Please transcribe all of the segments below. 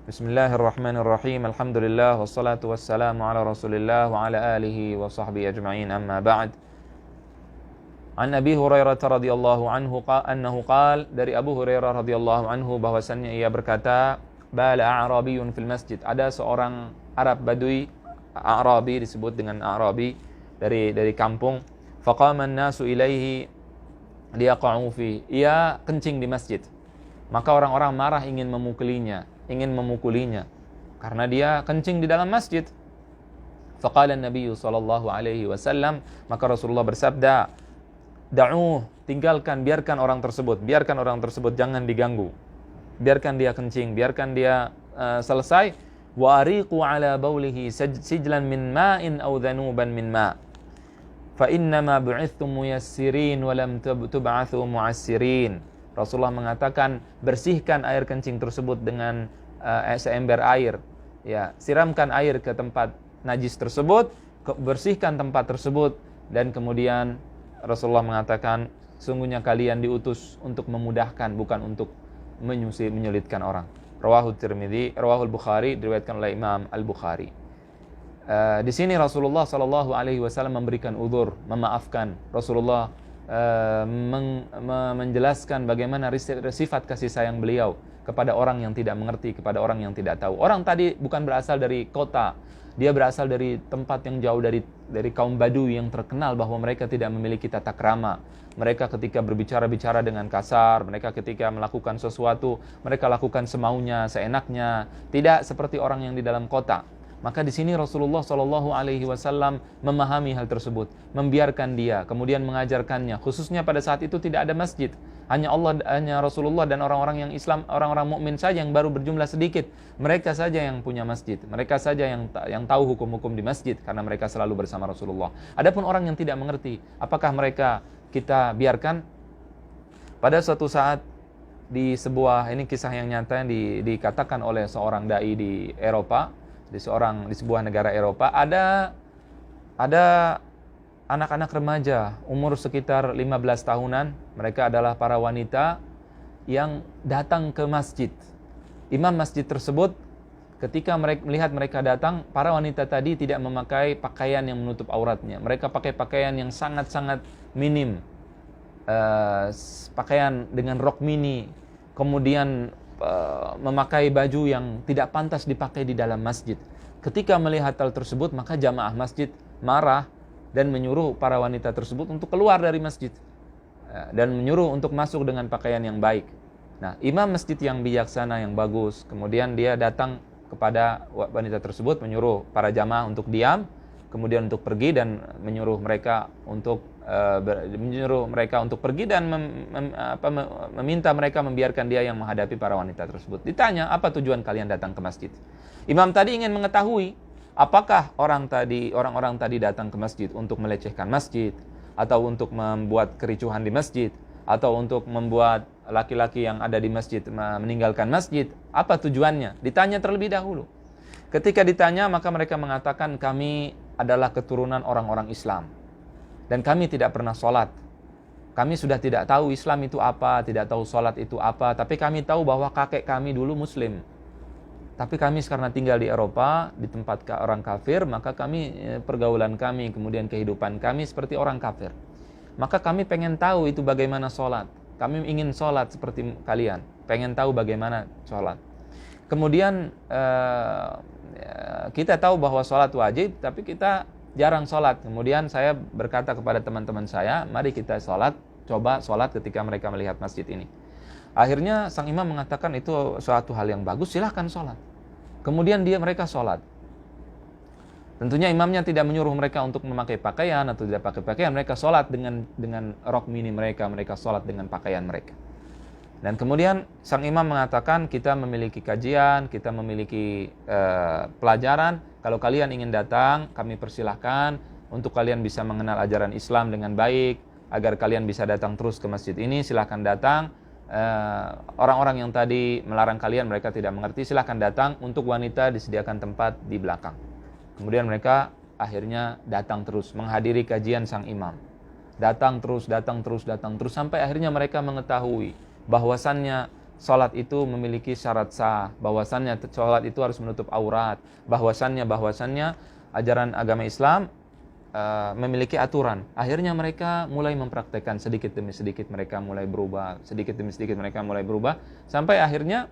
Bismillahirrahmanirrahim. Alhamdulillah wassalatu wassalamu ala Rasulillah wa ala alihi wa sahbihi ajma'in. Amma ba'd. An Abi Hurairah radhiyallahu anhu annahu qala, dari Abu Hurairah radhiyallahu anhu bahwasannya ia berkata, bala a'rabiyun fil masjid. Ada seorang Arab Badui, A'rabi disebut dengan A'rabi, dari kampung. Faqama an-nasu ilaihi liyaqa'u fi. Ia kencing di masjid. Maka orang-orang marah ingin memukulinya karena dia kencing di dalam masjid. Faqala an-nabiy sallallahu alaihi wasallam, maka Rasulullah bersabda, da'uh, tinggalkan, biarkan orang tersebut, jangan diganggu. Biarkan dia kencing, biarkan dia selesai. Wa ariqu ala baulihi sijlan min ma'in aw dhanuban min ma'. Fa innama bu'ithtum muyassirin wa lam tub'athu mu'assirin. Rasulullah mengatakan, bersihkan air kencing tersebut dengan seember air. Ya, siramkan air ke tempat najis tersebut, bersihkan tempat tersebut, dan kemudian Rasulullah mengatakan, sungguhnya kalian diutus untuk memudahkan, bukan untuk menyulitkan orang. Rawahul Bukhari, diriwayatkan oleh Imam Al-Bukhari. Di sini Rasulullah sallallahu alaihi wasallam memberikan udzur, memaafkan. Rasulullah menjelaskan bagaimana sifat kasih sayang beliau kepada orang yang tidak mengerti, kepada orang yang tidak tahu. Orang tadi bukan berasal dari kota, dia berasal dari tempat yang jauh, dari kaum Badui yang terkenal bahwa mereka tidak memiliki tata krama. Mereka ketika berbicara dengan kasar, mereka ketika melakukan sesuatu, mereka lakukan semaunya, seenaknya, tidak seperti orang yang di dalam kota. Maka di sini Rasulullah Shallallahu Alaihi Wasallam memahami hal tersebut, membiarkan dia, kemudian mengajarkannya. Khususnya pada saat itu tidak ada masjid, hanya Rasulullah dan orang-orang yang Islam, orang-orang mukmin saja yang baru berjumlah sedikit. Mereka saja yang punya masjid, mereka saja yang tahu hukum-hukum di masjid karena mereka selalu bersama Rasulullah. Adapun orang yang tidak mengerti, apakah mereka kita biarkan? Pada suatu saat di sebuah, ini kisah yang nyata yang dikatakan oleh seorang dai di Eropa. Di sebuah negara Eropa ada anak-anak remaja umur sekitar 15 tahunan. Mereka adalah para wanita yang datang ke masjid. Imam masjid tersebut ketika melihat mereka datang, para wanita tadi tidak memakai pakaian yang menutup auratnya. Mereka pakai pakaian yang sangat-sangat minim, pakaian dengan rok mini, kemudian memakai baju yang tidak pantas dipakai di dalam masjid. Ketika melihat hal tersebut, maka jamaah masjid marah dan menyuruh para wanita tersebut untuk keluar dari masjid dan menyuruh untuk masuk dengan pakaian yang baik. Nah, imam masjid yang bijaksana, yang bagus, kemudian dia datang kepada wanita tersebut, menyuruh para jamaah untuk diam, kemudian untuk pergi, dan menyuruh mereka untuk pergi dan meminta mereka membiarkan dia yang menghadapi para wanita tersebut. Ditanya, apa tujuan kalian datang ke masjid? Imam tadi ingin mengetahui apakah orang-orang tadi datang ke masjid untuk melecehkan masjid, atau untuk membuat kericuhan di masjid, atau untuk membuat laki-laki yang ada di masjid meninggalkan masjid. Apa tujuannya? Ditanya terlebih dahulu. Ketika ditanya, maka mereka mengatakan, kami adalah keturunan orang-orang Islam dan kami tidak pernah sholat. Kami sudah tidak tahu Islam itu apa, tidak tahu sholat itu apa, tapi kami tahu bahwa kakek kami dulu Muslim. Tapi kami karena tinggal di Eropa, di tempat orang kafir, maka pergaulan kami, kemudian kehidupan kami seperti orang kafir. Maka kami pengen tahu itu bagaimana sholat. Kami ingin sholat seperti kalian, pengen tahu bagaimana sholat. Kemudian kita tahu bahwa sholat wajib, tapi kita jarang sholat. Kemudian saya berkata kepada teman-teman saya, mari kita coba sholat ketika mereka melihat masjid ini. Akhirnya sang imam mengatakan itu suatu hal yang bagus, silahkan sholat. Kemudian mereka sholat. Tentunya imamnya tidak menyuruh mereka untuk memakai pakaian atau tidak pakai pakaian. Mereka sholat dengan rok mini mereka sholat dengan pakaian mereka. Dan kemudian sang imam mengatakan, kita memiliki kajian, kita memiliki pelajaran. Kalau kalian ingin datang, kami persilahkan untuk kalian bisa mengenal ajaran Islam dengan baik, agar kalian bisa datang terus ke masjid ini. Silahkan datang. Orang-orang yang tadi melarang kalian, mereka tidak mengerti, silahkan datang. Untuk wanita disediakan tempat di belakang. Kemudian mereka akhirnya datang terus menghadiri kajian sang imam. Datang terus sampai akhirnya mereka mengetahui bahwasannya sholat itu memiliki syarat sah, bahwasannya sholat itu harus menutup aurat, bahwasannya ajaran agama Islam memiliki aturan. Akhirnya mereka mulai mempraktekkan sedikit demi sedikit, mereka mulai berubah, sedikit demi sedikit mereka mulai berubah, sampai akhirnya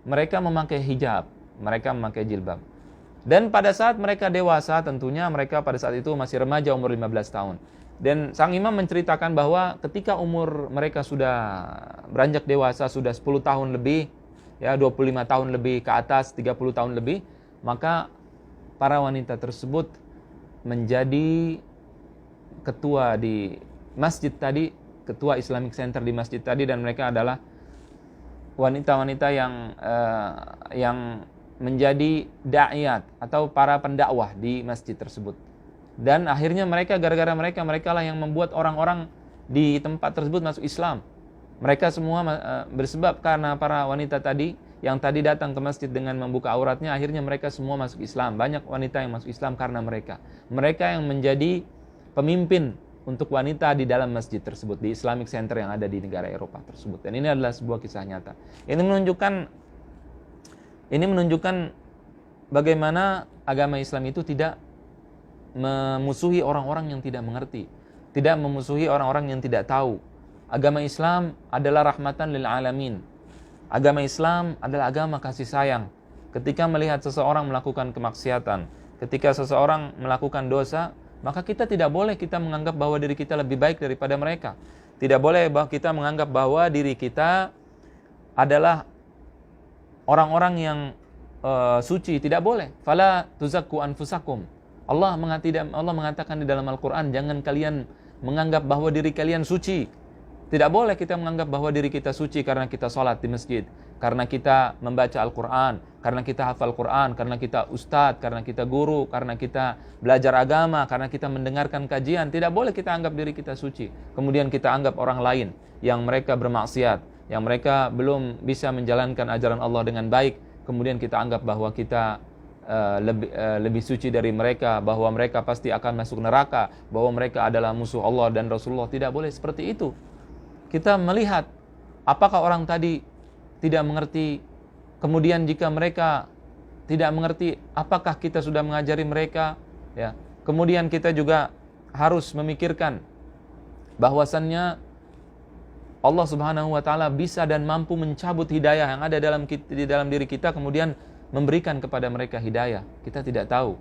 mereka memakai hijab, mereka memakai jilbab. Dan pada saat mereka dewasa, tentunya mereka pada saat itu masih remaja umur 15 tahun. Dan sang imam menceritakan bahwa ketika umur mereka sudah beranjak dewasa, sudah 10 tahun lebih, ya 25 tahun lebih ke atas, 30 tahun lebih, maka para wanita tersebut menjadi ketua di masjid tadi, ketua Islamic Center di masjid tadi, dan mereka adalah wanita-wanita yang menjadi da'iyat atau para pendakwah di masjid tersebut. Dan akhirnya mereka, gara-gara mereka lah yang membuat orang-orang di tempat tersebut masuk Islam. Mereka semua bersebab karena para wanita tadi yang tadi datang ke masjid dengan membuka auratnya, akhirnya mereka semua masuk Islam. Banyak wanita yang masuk Islam karena mereka. Mereka yang menjadi pemimpin untuk wanita di dalam masjid tersebut, di Islamic Center yang ada di negara Eropa tersebut. Dan ini adalah sebuah kisah nyata. Ini menunjukkan bagaimana agama Islam itu tidak memusuhi orang-orang yang tidak mengerti, tidak memusuhi orang-orang yang tidak tahu. Agama Islam adalah rahmatan lil alamin. Agama Islam adalah agama kasih sayang. Ketika melihat seseorang melakukan kemaksiatan, ketika seseorang melakukan dosa, maka kita tidak boleh kita menganggap bahwa diri kita lebih baik daripada mereka. Tidak boleh bahwa kita menganggap bahwa diri kita adalah orang-orang yang suci. Tidak boleh. Fala tuzakku anfusakum. Allah mengatakan di dalam Al-Quran, jangan kalian menganggap bahwa diri kalian suci. Tidak boleh kita menganggap bahwa diri kita suci karena kita sholat di masjid, karena kita membaca Al-Quran, karena kita hafal Quran, karena kita ustadz, karena kita guru, karena kita belajar agama, karena kita mendengarkan kajian. Tidak boleh kita anggap diri kita suci. Kemudian kita anggap orang lain yang mereka bermaksiat, yang mereka belum bisa menjalankan ajaran Allah dengan baik, kemudian kita anggap bahwa kita lebih suci dari mereka, bahwa mereka pasti akan masuk neraka, bahwa mereka adalah musuh Allah dan Rasulullah. Tidak boleh seperti itu. Kita melihat apakah orang tadi tidak mengerti, kemudian jika mereka tidak mengerti, apakah kita sudah mengajari mereka, ya. Kemudian kita juga harus memikirkan bahwasannya Allah Subhanahu wa taala bisa dan mampu mencabut hidayah yang ada di dalam diri kita, kemudian memberikan kepada mereka hidayah. Kita tidak tahu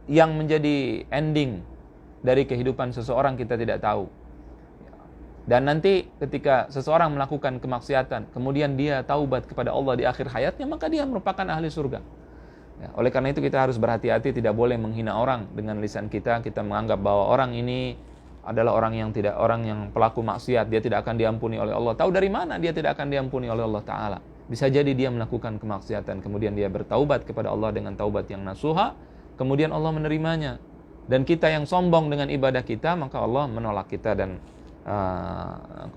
yang menjadi ending dari kehidupan seseorang, kita tidak tahu. Dan nanti ketika seseorang melakukan kemaksiatan, kemudian dia taubat kepada Allah di akhir hayatnya, maka dia merupakan ahli surga. Ya, oleh karena itu kita harus berhati-hati, tidak boleh menghina orang dengan lisan kita. Kita menganggap bahwa orang ini adalah orang yang pelaku maksiat, dia tidak akan diampuni oleh Allah. Tahu dari mana dia tidak akan diampuni oleh Allah Ta'ala? Bisa jadi dia melakukan kemaksiatan, kemudian dia bertaubat kepada Allah dengan taubat yang nasuha, kemudian Allah menerimanya. Dan kita yang sombong dengan ibadah kita, maka Allah menolak kita dan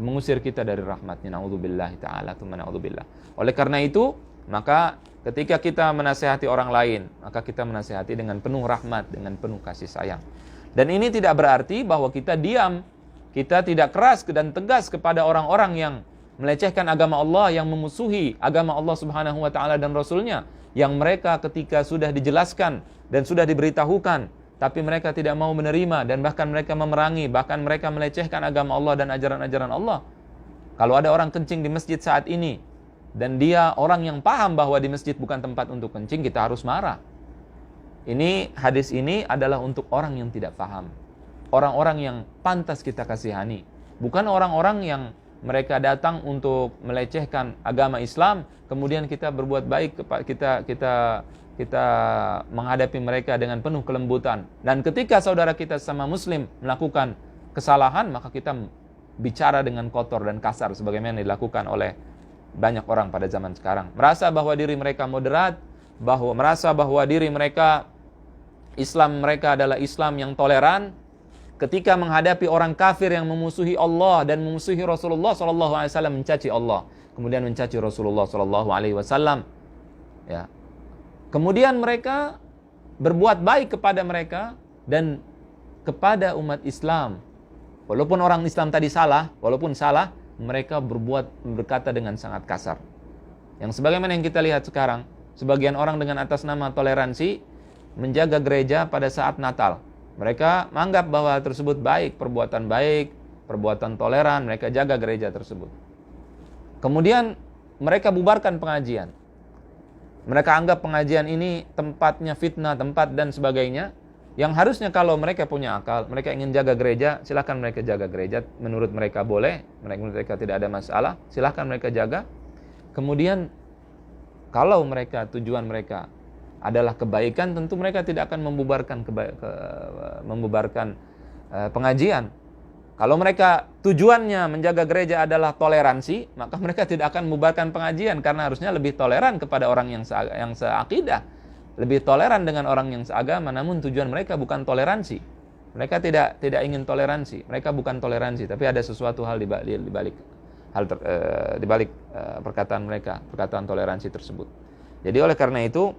mengusir kita dari rahmatnya. Na'udzubillah ta'ala, na'udzubillah. Oleh karena itu, maka ketika kita menasihati orang lain, maka kita menasihati dengan penuh rahmat, dengan penuh kasih sayang. Dan ini tidak berarti bahwa kita diam, kita tidak keras dan tegas kepada orang-orang yang melecehkan agama Allah, yang memusuhi agama Allah Subhanahu wa taala dan Rasulnya, yang mereka ketika sudah dijelaskan dan sudah diberitahukan, tapi mereka tidak mau menerima, dan bahkan mereka memerangi, bahkan mereka melecehkan agama Allah dan ajaran-ajaran Allah. Kalau ada orang kencing di masjid saat ini, dan dia orang yang paham bahwa di masjid bukan tempat untuk kencing, kita harus marah. Hadis ini adalah untuk orang yang tidak paham, orang-orang yang pantas kita kasihani, bukan orang-orang yang mereka datang untuk melecehkan agama Islam, kemudian kita berbuat baik, kita menghadapi mereka dengan penuh kelembutan. Dan ketika saudara kita sama muslim melakukan kesalahan, maka kita bicara dengan kotor dan kasar sebagaimana dilakukan oleh banyak orang pada zaman sekarang. Merasa bahwa diri mereka moderat, merasa bahwa diri mereka, Islam mereka adalah Islam yang toleran. Ketika menghadapi orang kafir yang memusuhi Allah dan memusuhi Rasulullah SAW, mencaci Allah, kemudian mencaci Rasulullah SAW, ya. Kemudian mereka berbuat baik kepada mereka dan kepada umat Islam. Walaupun orang Islam tadi salah, mereka berkata dengan sangat kasar. Yang sebagaimana yang kita lihat sekarang, sebagian orang dengan atas nama toleransi menjaga gereja pada saat Natal. Mereka menganggap bahwa tersebut baik, perbuatan toleran, mereka jaga gereja tersebut. Kemudian mereka bubarkan pengajian. Mereka anggap pengajian ini tempatnya fitnah, tempat dan sebagainya. Yang harusnya kalau mereka punya akal, mereka ingin jaga gereja, silakan mereka jaga gereja. Menurut mereka boleh, menurut mereka tidak ada masalah, silakan mereka jaga. Kemudian kalau tujuan mereka adalah kebaikan, tentu mereka tidak akan membubarkan pengajian. Kalau mereka tujuannya menjaga gereja adalah toleransi, maka mereka tidak akan membubarkan pengajian, karena harusnya lebih toleran kepada orang yang seakidah, lebih toleran dengan orang yang seagama. Namun tujuan mereka bukan toleransi. Mereka tidak ingin toleransi. Mereka bukan toleransi, tapi ada sesuatu hal di balik perkataan mereka, perkataan toleransi tersebut. Jadi oleh karena itu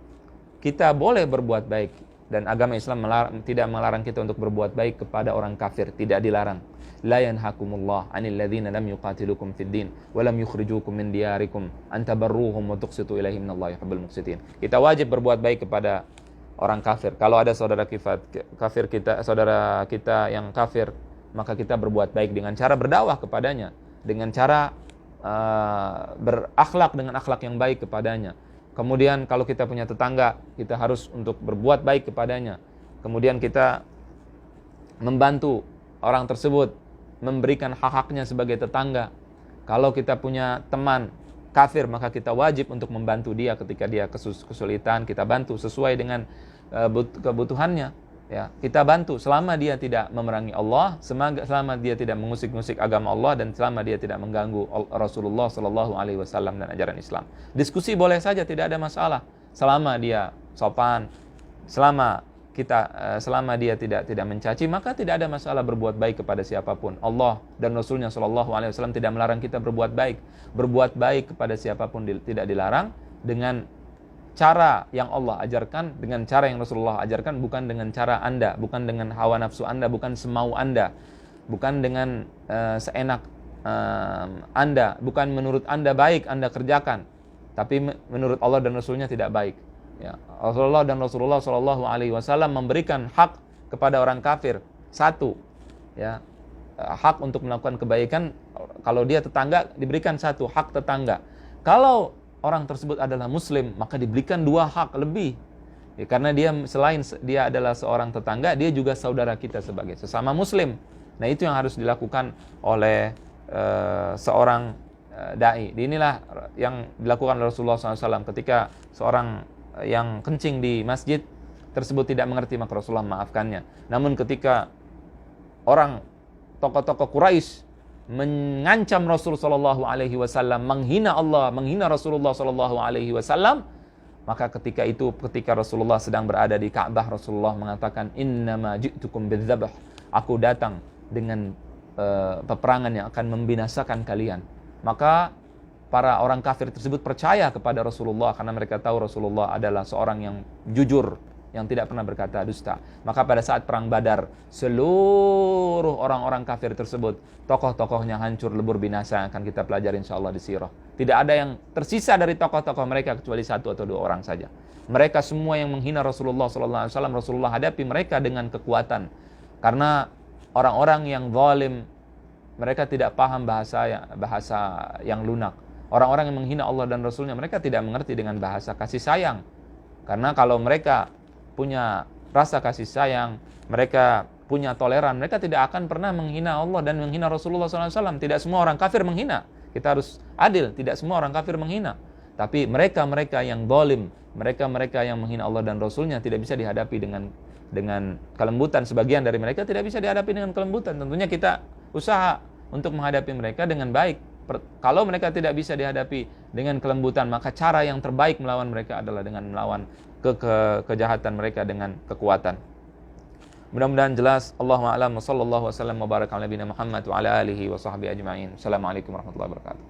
kita boleh berbuat baik, dan agama Islam tidak melarang kita untuk berbuat baik kepada orang kafir, tidak dilarang. La yanhakumullah 'anil ladzina lam yuqatilukum fid din wa lam yukhrijukum min diyarikum an tabarruhum wa tuqsitu ilaihim innallaha yuhibbul muqsitin. Kita wajib berbuat baik kepada orang kafir. Kalau ada saudara kita yang kafir, maka kita berbuat baik dengan cara berdakwah kepadanya, dengan cara berakhlak dengan akhlak yang baik kepadanya. Kemudian kalau kita punya tetangga, kita harus untuk berbuat baik kepadanya. Kemudian kita membantu orang tersebut, memberikan hak-haknya sebagai tetangga. Kalau kita punya teman kafir, maka kita wajib untuk membantu dia ketika dia kesulitan. Kita bantu sesuai dengan kebutuhannya. Ya, kita bantu selama dia tidak memerangi Allah, selama dia tidak mengusik-ngusik agama Allah, dan selama dia tidak mengganggu Rasulullah Shallallahu Alaihi Wasallam dan ajaran Islam. Diskusi boleh saja, tidak ada masalah, selama dia sopan, selama dia tidak mencaci, maka tidak ada masalah berbuat baik kepada siapapun. Allah dan Rasulnya Shallallahu Alaihi Wasallam tidak melarang kita berbuat baik. Berbuat baik kepada siapapun tidak dilarang, dengan cara yang Allah ajarkan, dengan cara yang Rasulullah ajarkan, bukan dengan cara Anda, bukan dengan hawa nafsu Anda, bukan semau Anda, bukan dengan seenak Anda, bukan menurut Anda baik Anda kerjakan, tapi menurut Allah dan Rasulnya tidak baik. Ya, Rasulullah dan Rasulullah Shallallahu Alaihi Wasallam memberikan hak kepada orang kafir, satu, ya, hak untuk melakukan kebaikan. Kalau dia tetangga, diberikan satu hak tetangga. Kalau orang tersebut adalah muslim, maka diberikan dua hak lebih, ya, karena dia selain dia adalah seorang tetangga, dia juga saudara kita sebagai sesama muslim. Nah, itu yang harus dilakukan oleh seorang dai. Inilah yang dilakukan oleh Rasulullah SAW ketika seorang yang kencing di masjid tersebut tidak mengerti, maka Rasulullah maafkannya. Namun ketika orang tokoh-tokoh Quraisy mengancam Rasul sallallahu alaihi wasallam, menghina Allah, menghina Rasulullah sallallahu alaihi wasallam, maka ketika Rasulullah sedang berada di Ka'bah, Rasulullah mengatakan, "Innama ji'tukum bidzabh." Aku datang dengan peperangan yang akan membinasakan kalian. Maka para orang kafir tersebut percaya kepada Rasulullah karena mereka tahu Rasulullah adalah seorang yang jujur, yang tidak pernah berkata dusta. Maka pada saat perang Badar, seluruh orang-orang kafir tersebut, tokoh-tokohnya hancur lebur binasa, akan kita pelajari insyaallah di sirah. Tidak ada yang tersisa dari tokoh-tokoh mereka kecuali satu atau dua orang saja. Mereka semua yang menghina Rasulullah SAW, Rasulullah hadapi mereka dengan kekuatan. Karena orang-orang yang zalim, mereka tidak paham bahasa yang lunak. Orang-orang yang menghina Allah dan Rasulnya, mereka tidak mengerti dengan bahasa kasih sayang. Karena kalau mereka punya rasa kasih sayang, mereka punya toleran, mereka tidak akan pernah menghina Allah dan menghina Rasulullah SAW. Tidak semua orang kafir menghina. Kita harus adil, tidak semua orang kafir menghina. Tapi mereka-mereka yang zalim, mereka-mereka yang menghina Allah dan Rasulnya tidak bisa dihadapi dengan kelembutan. Sebagian dari mereka tidak bisa dihadapi dengan kelembutan. Tentunya kita usaha untuk menghadapi mereka dengan baik. Kalau mereka tidak bisa dihadapi dengan kelembutan, maka cara yang terbaik melawan mereka adalah dengan melawan kejahatan mereka dengan kekuatan. Mudah-mudahan jelas. Allahu a'lam. Sallallahu wasallam wa baraka ala nabiyina Muhammad wa ala alihi wa sahbihi ajma'in. Assalamualaikum warahmatullahi wabarakatuh.